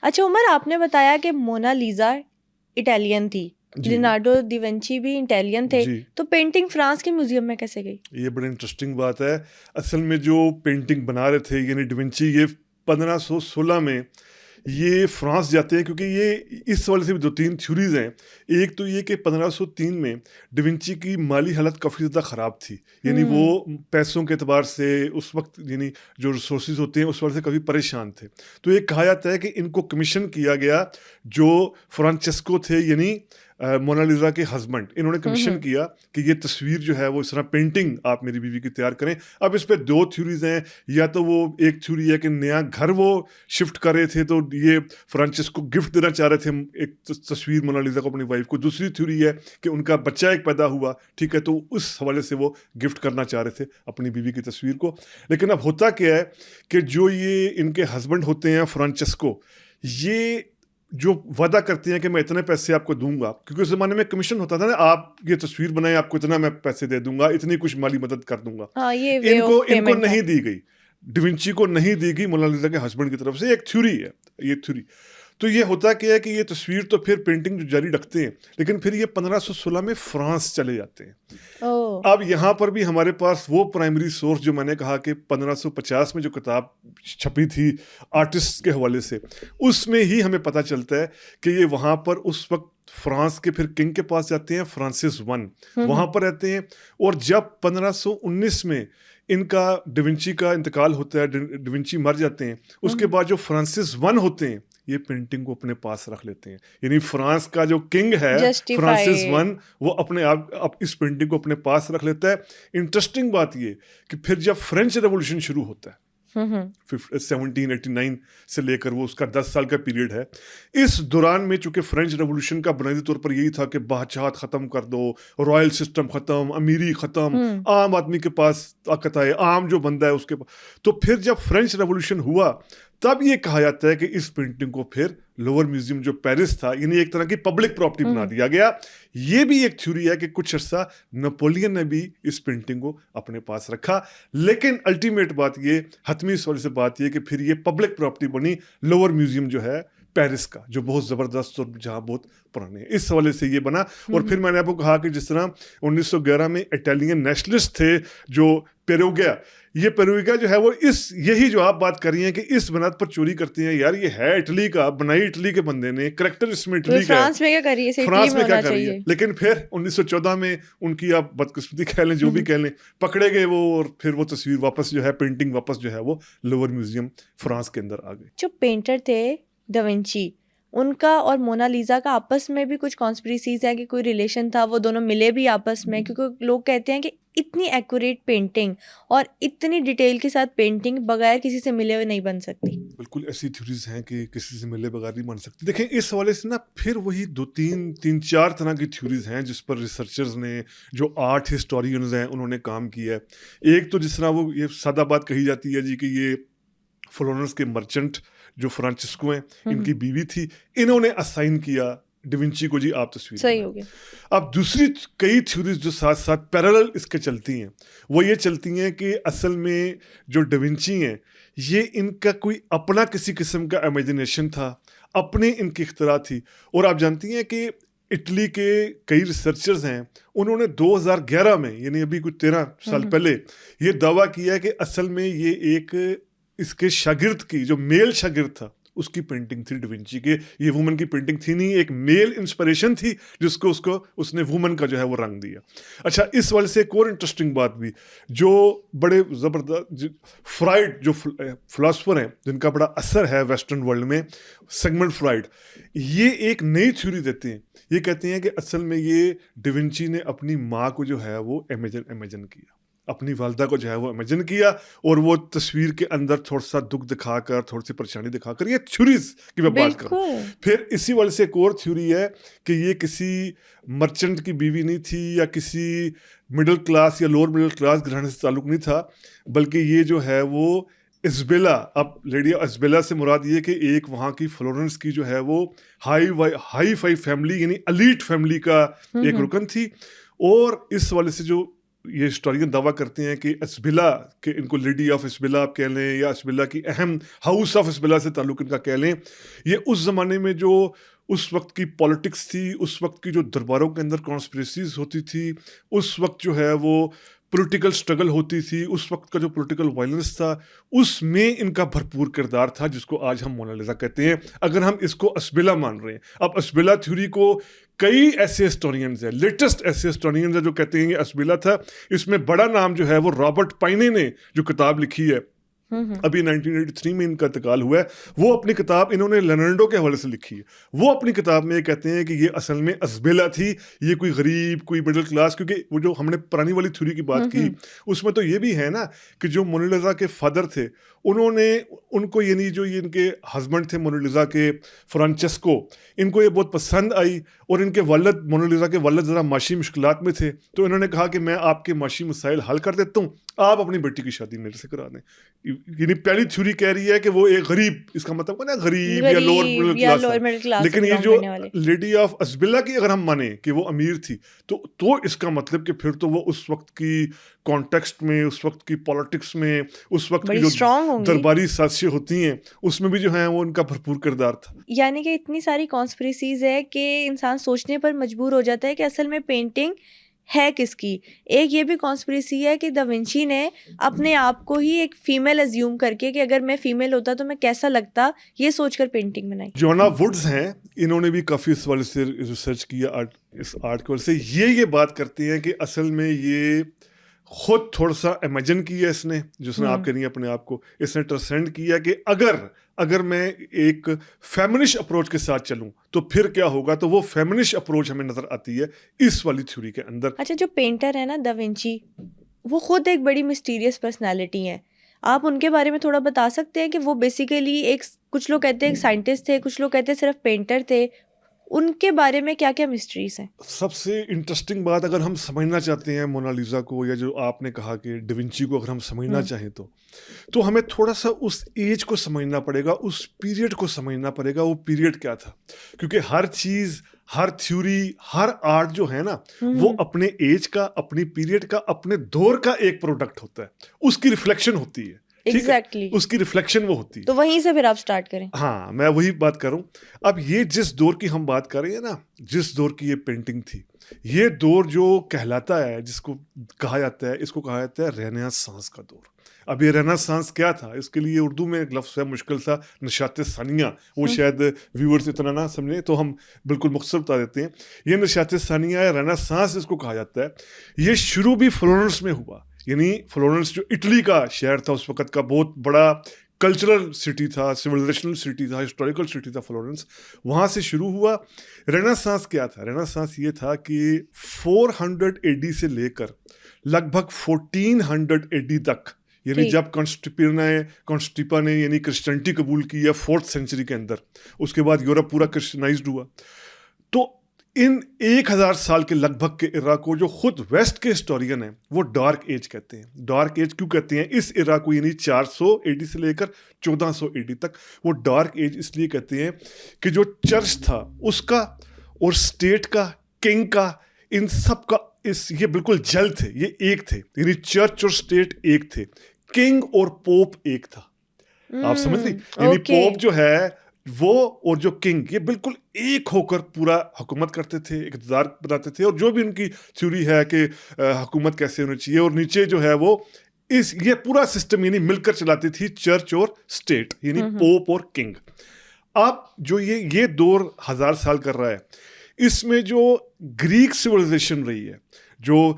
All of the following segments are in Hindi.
अच्छा उमर, आपने बताया कि मोनालिसा इटालियन थी, जी लियोनार्डो दा विंची भी इटालियन थे, जी, तो पेंटिंग फ्रांस के म्यूजियम में कैसे गई? ये बड़ी इंटरेस्टिंग बात है। असल में जो पेंटिंग बना रहे थे यानी डिविंची, ये 1516 में ये फ्रांस जाते हैं, क्योंकि ये इस वाले से भी दो तीन थ्योरीज हैं। एक तो ये कि 1503 में डिविंची की माली हालत काफ़ी ज़्यादा ख़राब थी, यानी वो हम्म। पैसों के अतबार से उस वक्त यानी जो रिसोर्सेज होते हैं उस वजह से काफ़ी परेशान थे। तो ये कहा जाता है कि इनको कमीशन किया गया, जो फ्रांचेस्को थे यानी मोनालिसा के हस्बैंड, इन्होंने कमीशन हम्म। किया कि ये तस्वीर जो है वो इस तरह पेंटिंग आप मेरी बीवी की तैयार करें। अब इस पे दो थ्योरीज हैं। या तो वो एक थ्योरी है कि नया घर वो शिफ्ट कर रहे थे, तो ये फ्रांसिस को गिफ्ट देना चाह रहे थे एक तस्वीर मोनालिसा को, अपनी वाइफ को। दूसरी थ्योरी है कि उनका बच्चा एक पैदा हुआ, ठीक है, तो उस हवाले से वो गिफ्ट करना चाह रहे थे अपनी बीवी की तस्वीर को। लेकिन अब होता क्या है कि जो ये इनके हस्बैंड होते हैं फ्रांचेस्को, ये जो वादा करते हैं कि मैं इतने पैसे आपको दूंगा, क्योंकि उस जमाने में कमीशन होता था ना, आप ये तस्वीर बनाए आपको इतना मैं पैसे दे दूंगा, इतनी कुछ माली मदद कर दूंगा। हाँ, ये वे ऑफ इनको इनको पेमेंट था। नहीं दी गई, डिविंची को नहीं दी गई मोनालिसा के हस्बैंड की तरफ से। एक थ्योरी है ये थ्योरी। तो ये होता क्या है कि ये तस्वीर तो फिर पेंटिंग जो जारी रखते हैं, लेकिन फिर ये 1516 में फ्रांस चले जाते हैं। ओ। अब यहाँ पर भी हमारे पास वो प्राइमरी सोर्स जो मैंने कहा कि 1550 में जो किताब छपी थी आर्टिस्ट के हवाले से, उसमें ही हमें पता चलता है कि ये वहाँ पर उस वक्त फ्रांस के फिर किंग के पास जाते हैं, फ्रांसिस वन वहाँ पर रहते हैं। और जब 1519 में इनका डिविंची का इंतकाल होता है, डिविंची मर जाते हैं, उसके बाद जो फ्रांसिस वन होते हैं ये पेंटिंग को अपने पास रख लेते हैं। यानी फ्रांस का जो किंग है फ्रांसिस जस्टिफाइड। वन, वो अपने आप इस पेंटिंग को अपने पास रख लेता है। इंटरेस्टिंग बात ये कि फिर जब फ्रेंच रेवोल्यूशन शुरू होता है 1789 से लेकर, वो उसका 10 साल का पीरियड है। इस दौरान में चूंकि फ्रेंच रेवोल्यूशन का बुनियादी तौर पर यही था कि बादशाहत खत्म कर दो, रॉयल सिस्टम खत्म, अमीरी खत्म, आम आदमी के पास ताकत आए, आम जो बंदा है उसके पास। तो फिर जब फ्रेंच रेवोल्यूशन हुआ, तब ये कहा जाता है कि इस पेंटिंग को फिर लोअर म्यूजियम जो पेरिस था, यानी एक तरह की पब्लिक प्रॉपर्टी बना दिया गया। ये भी एक थ्योरी है कि कुछ अर्सा नेपोलियन ने भी इस पेंटिंग को अपने पास रखा। लेकिन अल्टीमेट बात ये, हतमी सवाल से बात ये कि फिर ये पब्लिक प्रॉपर्टी बनी लोअर म्यूजियम जो है पेरिस का, जो बहुत ज़बरदस्त और जहाँ बहुत पुराने हैं, इस हवाले से ये बना। और फिर मैंने आपको कहा कि जिस तरह 1911 में इटालियन नेशनलिस्ट थे जो पेरुगिया, ये पेरुगिया जो है वो इस यही जो आप बात कर रही हैं कि इस बनात पर चोरी करती हैं, यार ये है इटली का, बनाई इटली के बंदे ने, करेक्टर इसमें तो इटली का है, फ्रांस में क्या करिए, इसे इटली फ्रांस में में क्या होना कर रही है। चाहिए। लेकिन फिर 1914 में उनकी आप बदकिस्मती कह लें, जो भी कह लें, पकड़े गए वो, और फिर वो तस्वीर वापस जो है, पेंटिंग वापस जो है वो लोअर म्यूजियम फ्रांस के अंदर आ गई। जो पेंटर थे दा विंची, उनका और मोनालिसा का आपस में भी कुछ कॉन्स्पिरेसीज है कि कोई रिलेशन था, वो दोनों मिले भी आपस में, क्योंकि लोग कहते हैं कि इतनी एक्यूरेट पेंटिंग और इतनी डिटेल के साथ पेंटिंग बगैर किसी से मिले हुए नहीं बन सकती। बिल्कुल ऐसी थ्योरीज हैं कि किसी से मिले बगैर नहीं बन सकती। देखें, इस हवाले से ना फिर वही दो तीन चार तरह की थ्योरीज हैं जिस पर रिसर्चर्स ने, जो आर्ट हिस्टोरियंस हैं, उन्होंने काम किया है। एक तो जिस तरह वो ये सादा बात कही जाती है जी कि ये फ्लोरेंस के मर्चेंट जो फ्रांसिस्को हैं, इनकी बीवी थी, इन्होंने असाइन किया डिविंची को, जी आप तस्वीर सही बनाएं। हो गया। अब दूसरी कई थ्योरीज जो साथ साथ पैरेलल इसके चलती हैं, वो ये चलती हैं कि असल में जो डिविंची हैं, ये इनका कोई अपना किसी किस्म का इमेजिनेशन था, अपनी इनकी इख्तरा थी। और आप जानती हैं कि इटली के कई रिसर्चर्स हैं, उन्होंने 2011 में, यानी अभी कुछ 13 साल पहले, ये दावा किया है कि असल में ये एक इसके शागिर्द की, जो मेल शागिर्द था, उसकी पेंटिंग थी डिविंची के। ये वुमन की पेंटिंग थी नहीं, एक मेल इंस्पिरेशन थी जिसको उसने वुमन का जो है वो रंग दिया। अच्छा, इस वाले से एक और इंटरेस्टिंग बात भी, जो बड़े ज़बरदस्त फ्राइड जो फिलासफर हैं जिनका बड़ा असर है वेस्टर्न वर्ल्ड में, सिगमंड फ्राइड, ये एक नई थ्योरी देते हैं। ये कहते हैं कि असल में ये डिविंची ने अपनी माँ को जो है वो इमेजिन किया, अपनी वालदा को जो है वो इमेजिन किया, और वो तस्वीर के अंदर थोड़ा सा दुख दिखाकर, थोड़ी सी परेशानी दिखाकर, ये थ्योरीज की मैं बात कर रहा हूँ। बिल्कुल। फिर इसी वाले से एक और थ्योरी है कि ये किसी मर्चेंट की बीवी नहीं थी, या किसी मिडिल क्लास या लोअर मिडिल क्लास घराने से ताल्लुक नहीं था, बल्कि ये जो है वो इज़बेला, अब लेडी इज़बेला से मुराद ये कि एक वहाँ की फ्लोरेंस की जो है वो हाई फाई फैमिली, यानी एलीट फैमिली का एक रुकन थी। और इस वाले से जो ये हिस्टोरियन दावा करते हैं कि अस्बिला के, इनको लेडी ऑफ अस्बिला आप कह लें या अस्बिला की अहम हाउस ऑफ अस्बिला से ताल्लुक़ इनका कह लें, ये उस ज़माने में जो उस वक्त की पॉलिटिक्स थी, उस वक्त की जो दरबारों के अंदर कॉन्स्पिरेसीज होती थी, उस वक्त जो है वो पॉलिटिकल स्ट्रगल होती थी, उस वक्त का जो पॉलिटिकल वायलेंस था, उसमें इनका भरपूर किरदार था, जिसको आज हम मोनालिसा कहते हैं, अगर हम इसको अस्बिला मान रहे हैं। अब अस्बिला थ्योरी को कई ऐसे हिस्टोरियंस हैं, लेटेस्ट ऐसे हिस्टोरियंस हैं जो कहते हैं कि अस्बिला था। इसमें बड़ा नाम जो है वो रॉबर्ट पाइने ने जो किताब लिखी है, अभी 1983 में इनका इंतकाल हुआ है, वो अपनी किताब इन्होंने लेनार्डो के हवाले से लिखी है। वो अपनी किताब में ये कहते हैं कि ये असल में अस्बिला थी, ये कोई गरीब, कोई मिडिल क्लास, क्योंकि वो जो हमने पुरानी वाली थ्योरी की बात की, उसमें तो ये भी है ना कि जो मोनालिसा के फादर थे, उन्होंने उनको यानी जो ये इनके हस्बैंड थे मोनालिसा के, फ्रांचेस्को, इनको ये बहुत पसंद आई, और इनके वालिद, मोनालिसा के वालिद ज़रा माशी मुश्किलात में थे, तो इन्होंने कहा कि मैं आपके माशी मसाइल हल कर देता हूँ, आप अपनी बेटी की शादी मेरे से करा दें। यानी पहली थ्योरी कह रही है कि वो एक गरीब, इसका मतलब क्या, गरीब या लोअर मिडिल क्लास, लेकिन ये जो लेडी ऑफ अस्बिला की अगर हम माने कि वो अमीर थी, तो इसका मतलब कि फिर तो वो उस वक्त की कॉन्टेक्स्ट में, उस वक्त की पॉलिटिक्स में, उस वक्त की जो दरबारी साजिशें होती हैं, उसमें भी जो है वो उनका भरपूर किरदार था। यानी कि इतनी सारी कॉन्स्पिरेसीज है कि इंसान सोचने पर मजबूर हो जाता है कि असल में पेंटिंग है किसकी। एक ये भी कॉन्स्पिरेसी है कि दा विंची ने अपने आप को ही एक फीमेल अज्यूम करके कि अगर मैं फीमेल होता तो मैं कैसा लगता, ये सोचकर पेंटिंग बनाई। जोना वुड्स हैं, इन्होंने भी काफ़ी इस वाले से रिसर्च किया, इस आर्टिकल से ये बात करते हैं कि असल में ये खुद थोड़ा सा इमेजिन किया इसने, जिसने आप कह रही हैं अपने आप को, इसने ट्रांसेंड किया कि अगर मैं एक फेमिनिस्ट अप्रोच के साथ चलूं तो फिर क्या होगा, तो वो फेमिनिस्ट अप्रोच हमें नजर आती है इस वाली थ्योरी के अंदर। अच्छा, जो पेंटर है ना दा विंची, वो खुद एक बड़ी मिस्टीरियस पर्सनालिटी है, आप उनके बारे में थोड़ा बता सकते हैं कि वो बेसिकली एक, कुछ लोग कहते हैं एक साइंटिस्ट थे, कुछ लोग कहते हैं सिर्फ पेंटर थे, उनके बारे में क्या क्या मिस्ट्रीज हैं? सबसे इंटरेस्टिंग बात, अगर हम समझना चाहते हैं मोनालिसा को, या जो आपने कहा कि डिविंची को अगर हम समझना चाहें तो हमें थोड़ा सा उस एज को समझना पड़ेगा, उस पीरियड को समझना पड़ेगा, वो पीरियड क्या था, क्योंकि हर चीज़, हर थ्योरी, हर आर्ट जो है ना, वो अपने एज का, अपनी पीरियड का, अपने दौर का एक प्रोडक्ट होता है, उसकी रिफ्लेक्शन होती है। Exactly. उसकी रिफ्लेक्शन वो होती है। तो वहीं से फिर आप स्टार्ट करें। हाँ, मैं वही बात कर रहा हूँ। अब ये जिस दौर की हम बात कर रहे हैं ना, जिस दौर की ये पेंटिंग थी, ये दौर जो कहलाता है, जिसको कहा जाता है, इसको कहा जाता है रेनेसांस का दौर। अब ये रेनेसांस क्या था, इसके लिए उर्दू में एक लफ्ज़ है मुश्किल सा, नशात सानिया, वो शायद व्यूअर्स इतना ना समझे तो हम बिल्कुल मुख्तसर बता देते हैं। ये नशात सानिया है, रेनेसांस इसको कहा जाता है। ये शुरू भी फ्लोरेंस में हुआ, यानी फ्लोरेंस जो इटली का शहर था उस वक़्त का, बहुत बड़ा कल्चरल सिटी था, सिविलाइजेशनल सिटी था, हिस्टोरिकल सिटी था फ्लोरेंस, वहाँ से शुरू हुआ। रेनेसांस क्या था? रेनेसांस ये था कि 400 AD से लेकर लगभग 1400 AD तक, यानी जब कॉन्स्टिपा ने यानी क्रिश्चियनिटी कबूल की है 4th सेंचुरी के अंदर, उसके बाद यूरोप पूरा क्रिश्चियनाइज्ड हुआ, तो इन 1000 साल के लगभग के इरा को जो खुद वेस्ट के हिस्टोरियन हैं वो डार्क एज कहते हैं। डार्क एज क्यों कहते हैं इस इरा को, यानी 400 AD से लेकर 1400 AD तक, वो डार्क एज इसलिए कहते हैं कि जो चर्च था उसका और स्टेट का, किंग का, इन सब का ये बिल्कुल जल थे, ये एक थे, यानी चर्च और स्टेट एक थे, किंग और पोप एक था। आप समझ ली, यानी पोप जो है वो और जो किंग, ये बिल्कुल एक होकर पूरा हुकूमत करते थे, इक़्तिदार बनाते थे, और जो भी उनकी थ्योरी है कि हुकूमत कैसे होनी चाहिए, और नीचे जो है वो ये पूरा सिस्टम यानी मिलकर चलाती थी चर्च और स्टेट, यानी पोप और किंग। अब जो ये दौर 1000 साल कर रहा है, इसमें जो ग्रीक सिविलाइजेशन रही है, जो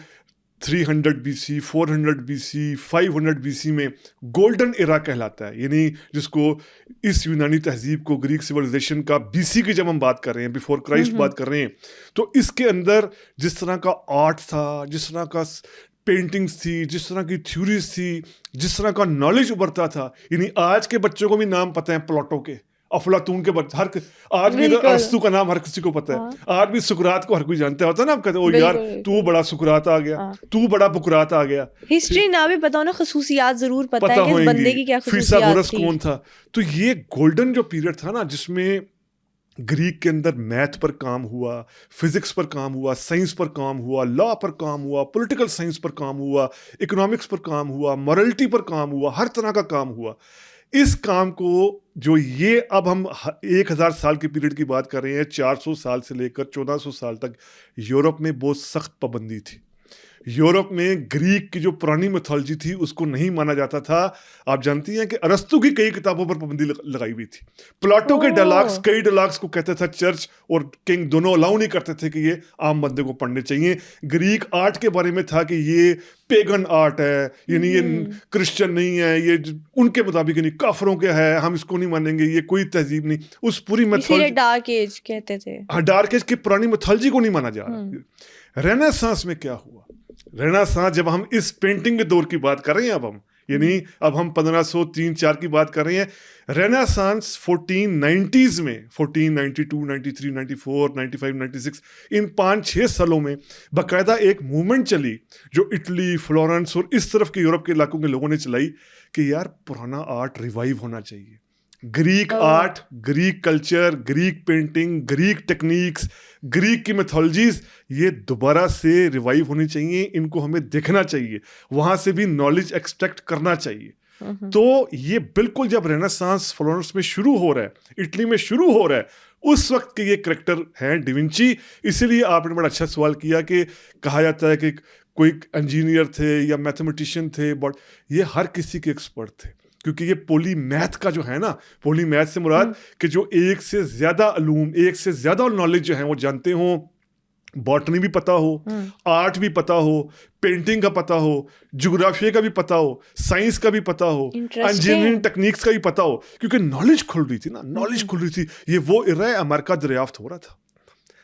300 BC, 400 BC, 500 BC में गोल्डन एरा कहलाता है, यानी जिसको इस यूनानी तहजीब को, ग्रीक सिविलाइजेशन का BC की जब हम बात कर रहे हैं, बिफोर क्राइस्ट बात कर रहे हैं, तो इसके अंदर जिस तरह का आर्ट था, जिस तरह का पेंटिंग्स थी, जिस तरह की थ्योरीज थी, जिस तरह का नॉलेज उभरता था, यानी आज के बच्चों को भी नाम पता है प्लेटो के, अफलातून के, आज भी अरस्तु का नाम हर किसी को पता है, आज भी सुकरात को हर कोई जानता होता है ना। आप कहते हो यार तू बड़ा सुकरात आ गया, तू बड़ा बुकरात आ गया, हिस्ट्री ना भी पता हो ना, खसूसियात जरूर पता है कि इस बंदे की क्या खसूसियात थी, कौन था। तो ये गोल्डन जो पीरियड था ना, जिसमें ग्रीक के अंदर मैथ पर काम हुआ, फिजिक्स पर काम हुआ, साइंस पर काम हुआ, लॉ पर काम हुआ, पॉलिटिकल साइंस पर काम हुआ, इकोनॉमिक्स पर काम हुआ, मॉरलिटी पर काम हुआ, हर तरह का काम हुआ। इस काम को जो ये अब हम 1000 साल के पीरियड की बात कर रहे हैं, 400 साल से लेकर 1400 साल तक यूरोप में बहुत सख्त पाबंदी थी। यूरोप में ग्रीक की जो पुरानी मिथोलॉजी थी उसको नहीं माना जाता था। आप जानती हैं कि अरस्तु की कई किताबों पर पाबंदी लगाई हुई थी। प्लाटो के डायलॉग्स, कई डायलॉग्स को कहते थे चर्च और किंग दोनों अलाउ नहीं करते थे कि ये आम बंदे को पढ़ने चाहिए। ग्रीक आर्ट के बारे में था कि ये पेगन आर्ट है, यानी ये क्रिश्चियन नहीं है, ये उनके मुताबिक नहीं काफरों के है, हम इसको नहीं मानेंगे, ये कोई तहजीब नहीं। उस पूरी मिथोलॉजी, डार्क एज कहते थे। हाँ, डार्क एज की पुरानी मिथोलॉजी को नहीं माना जा रहा। रेनेसांस में क्या हुआ? रेनेसांस, जब हम इस पेंटिंग के दौर की बात कर रहे हैं, यानी अब हम 1503-4 की बात कर रहे हैं। रेनेसांस 1490s में, 1492, 93, 94, 95, 96, इन 5-6 सालों में बाकायदा एक मूवमेंट चली जो इटली, फ्लोरेंस और इस तरफ के यूरोप के इलाकों के लोगों ने चलाई कि यार पुराना आर्ट रिवाइव होना चाहिए। Greek art, Greek culture, Greek painting, Greek techniques, Greek की मेथोलॉजीज, ये दोबारा से रिवाइव होनी चाहिए। इनको हमें देखना चाहिए, वहां से भी नॉलेज एक्सट्रैक्ट करना चाहिए। तो ये बिल्कुल जब रेनेसांस फ्लोरेंस में शुरू हो रहा है, इटली में शुरू हो रहा है, उस वक्त के ये करैक्टर हैं डिविंची। इसीलिए आपने बड़ा अच्छा सवाल किया कि कहा जाता है कि कोई इंजीनियर थे या मैथमेटिशियन थे, बट ये हर किसी के एक्सपर्ट थे, क्योंकि ये पॉलीमैथ का जो है ना, पॉलीमैथ से मुराद कि जो एक से ज्यादा अलूम, एक से ज्यादा नॉलेज जो है वो जानते हो। बॉटनी भी पता हो, आर्ट भी पता हो, पेंटिंग का पता हो, ज्योग्राफी का भी पता हो, साइंस का भी पता हो, इंजीनियरिंग टेक्निक्स का भी पता हो, क्योंकि नॉलेज खुल रही थी ना, नॉलेज खुल रही थी। ये वो इरा है, अमेरिका दरियाफ्त हो रहा था,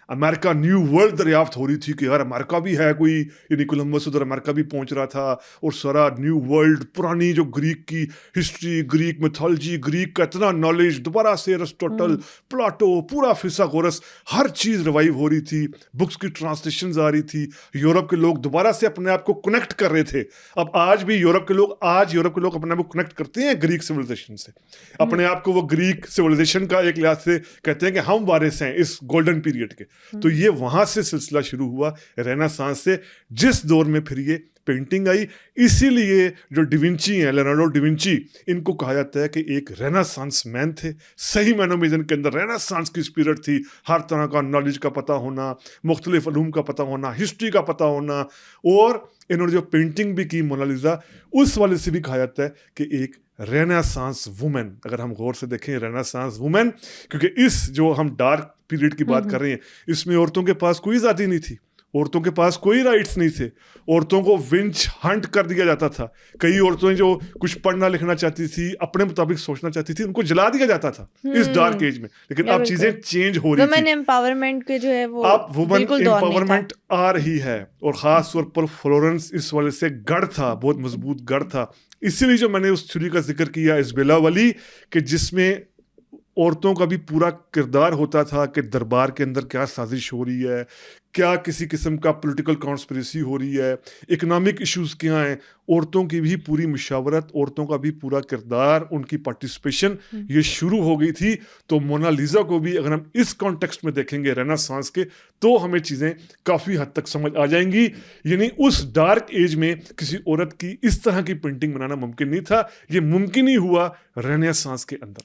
अमेरिका न्यू वर्ल्ड दरियाफ्त हो रही थी कि यार अमेरिका भी है कोई, यानी कोलंबस उधर अमेरिका भी पहुंच रहा था। और सारा न्यू वर्ल्ड, पुरानी जो ग्रीक की हिस्ट्री, ग्रीक मिथोलॉजी, ग्रीक का इतना नॉलेज, दोबारा से एरिस्टोटल, प्लाटो, पूरा फिसागोरस, हर चीज़ रिवाइव हो रही थी। बुक्स की ट्रांसलेशंस आ रही थी, यूरोप के लोग दोबारा से अपने आप को कनेक्ट कर रहे थे। अब आज भी यूरोप के लोग अपने आप को कनेक्ट करते हैं ग्रीक सिविलाइजेशन से, अपने आप को वो ग्रीक सिविलाइजेशन का एक लिहाज से कहते हैं कि हम वारिस हैं इस गोल्डन पीरियड के। तो ये वहां से सिलसिला शुरू हुआ रेनेसांस से, जिस दौर में फिर ये पेंटिंग आई। इसीलिए जो डिविंची हैं, लियोनार्डो डिविंची, इनको कहा जाता है कि एक रेनेसांस मैन थे। सही मायनों में इनके अंदर रेनेसांस की स्पिरिट थी, हर तरह का नॉलेज का पता होना, मुख्तलिफ अलूम का पता होना, हिस्ट्री का पता होना। और इन्होंने जो पेंटिंग भी की मोनालिसा, उस वाले से भी कहा जाता है कि एक रेनेसांस वुमेन। अगर हम गौर से देखें रेनेसांस वुमेन, क्योंकि इस जो हम डार्क पीरियड की बात कर रहे हैं, इसमें औरतों के पास कोई आज़ादी नहीं थी, औरतों के पास कोई राइट्स नहीं थे, औरतों को विंच हंट कर दिया जाता था। कई औरतें जो कुछ पढ़ना लिखना चाहती थी, अपने मुताबिक सोचना चाहती थी, उनको जला दिया जाता था इस डार्क एज में। लेकिन अब चीजें चेंज हो रही थी, वुमेन एम्पावरमेंट के जो है वो अब वुमेन एम्पावरमेंट आ रही है। और खास तौर पर फ्लोरेंस इस वाले से गढ़ था, बहुत मजबूत गढ़ था। इसीलिए जो मैंने उस थ्योरी का जिक्र किया इज़ाबेला वाली, कि जिसमें औरतों का भी पूरा किरदार होता था कि दरबार के अंदर क्या साजिश हो रही है, क्या किसी किस्म का पॉलिटिकल कॉन्स्पिरेसी हो रही है, इकोनॉमिक इश्यूज क्या हैं, औरतों की भी पूरी मुशावरत, औरतों का भी पूरा किरदार, उनकी पार्टिसिपेशन ये शुरू हो गई थी। तो मोनालिसा को भी अगर हम इस कॉन्टेक्स्ट में देखेंगे रेनेसांस के, तो हमें चीज़ें काफ़ी हद तक समझ आ जाएंगी। यानी उस डार्क एज में किसी औरत की इस तरह की पेंटिंग बनाना मुमकिन नहीं था, ये मुमकिन ही हुआ रेनेसांस के अंदर।